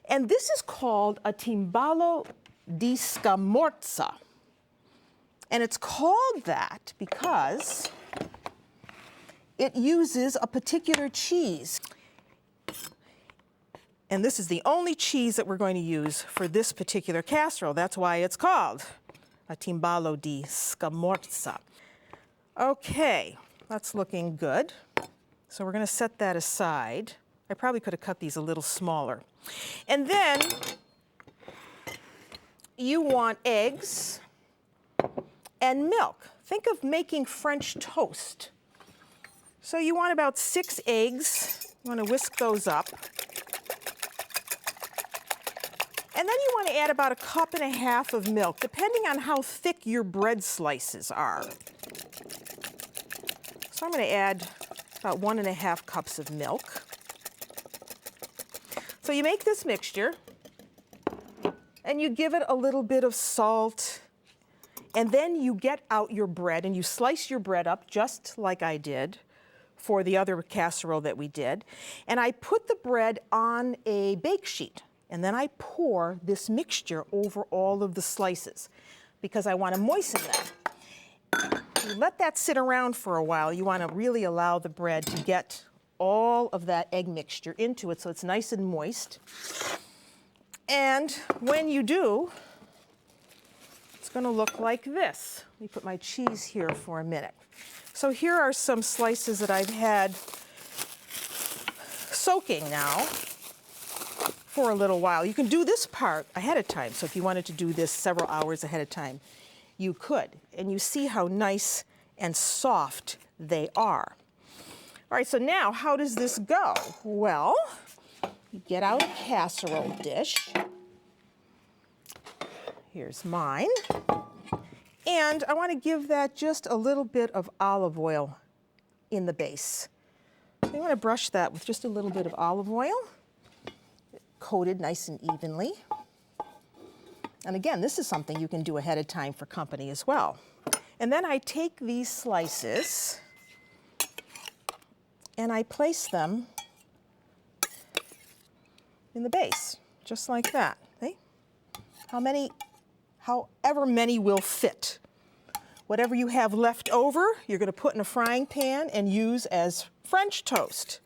And this is called a timbalo di Scamorza. And it's called that because it uses a particular cheese. And this is the only cheese that we're going to use for this particular casserole. That's why it's called a timbalo di Scamorza. Okay, that's looking good. So we're going to set that aside. I probably could have cut these a little smaller. And then you want eggs and milk. Think of making French toast. So you want about 6 eggs. You want to whisk those up. And then you want to add about 1.5 cups of milk, depending on how thick your bread slices are. So I'm going to add about 1.5 cups of milk. So you make this mixture, and you give it a little bit of salt, and then you get out your bread, and you slice your bread up just like I did for the other casserole that we did. And I put the bread on a bake sheet, and then I pour this mixture over all of the slices because I want to moisten them. You let that sit around for a while. You want to really allow the bread to get all of that egg mixture into it so it's nice and moist. And when you do, it's going to look like this. Let me put my cheese here for a minute. So here are some slices that I've had soaking now for a little while. You can do this part ahead of time. So if you wanted to do this several hours ahead of time, you could. And you see how nice and soft they are. All right, so now how does this go? Well, you get out a casserole dish. Here's mine. And I want to give that just a little bit of olive oil in the base. So you want to brush that with just a little bit of olive oil, coated nice and evenly. And again, this is something you can do ahead of time for company as well. And then I take these slices and I place them in the base, just like that. See? However many will fit. Whatever you have left over, you're going to put in a frying pan and use as French toast.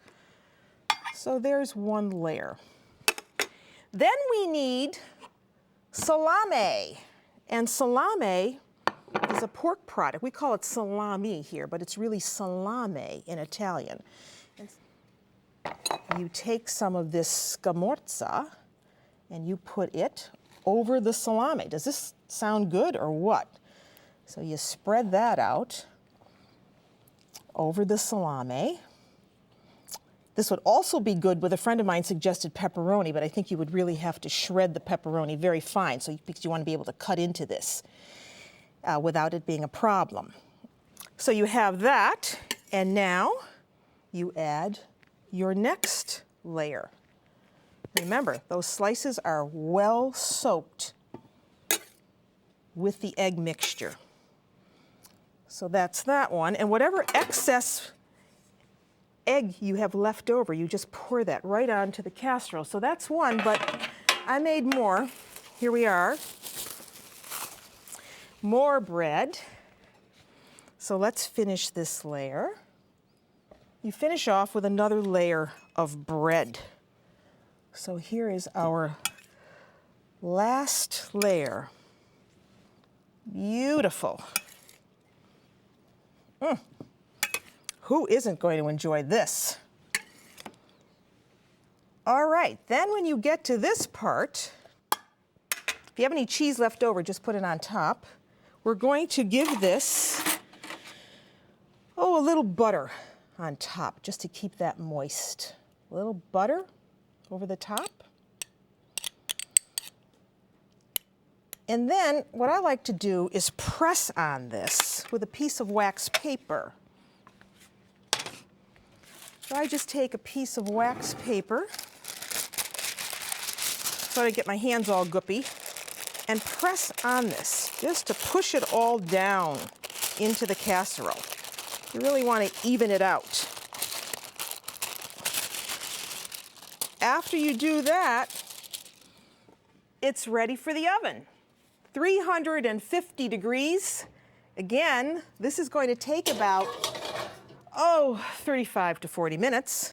So there's one layer. Then we need salame. And salame is a pork product. We call it salami here, but it's really salame in Italian. You take some of this scamorza and you put it over the salami. Does this sound good or what? So you spread that out over the salami. This would also be good with, a friend of mine suggested pepperoni, but I think you would really have to shred the pepperoni very fine because you want to be able to cut into this without it being a problem. So you have that, and now you add your next layer. Remember, those slices are well soaked with the egg mixture. So that's that one, and whatever excess egg you have left over, you just pour that right onto the casserole. So that's one, but I made more. Here we are. More bread. So let's finish this layer. You finish off with another layer of bread. So here is our last layer. Beautiful. Who isn't going to enjoy this? All right, then when you get to this part, if you have any cheese left over, just put it on top. We're going to give this, a little butter on top, just to keep that moist. A little butter over the top. And then what I like to do is press on this with a piece of wax paper. So I just take a piece of wax paper, so I get my hands all goopy, and press on this just to push it all down into the casserole. You really want to even it out. After you do that, it's ready for the oven. 350 degrees. Again, this is going to take about, 35 to 40 minutes.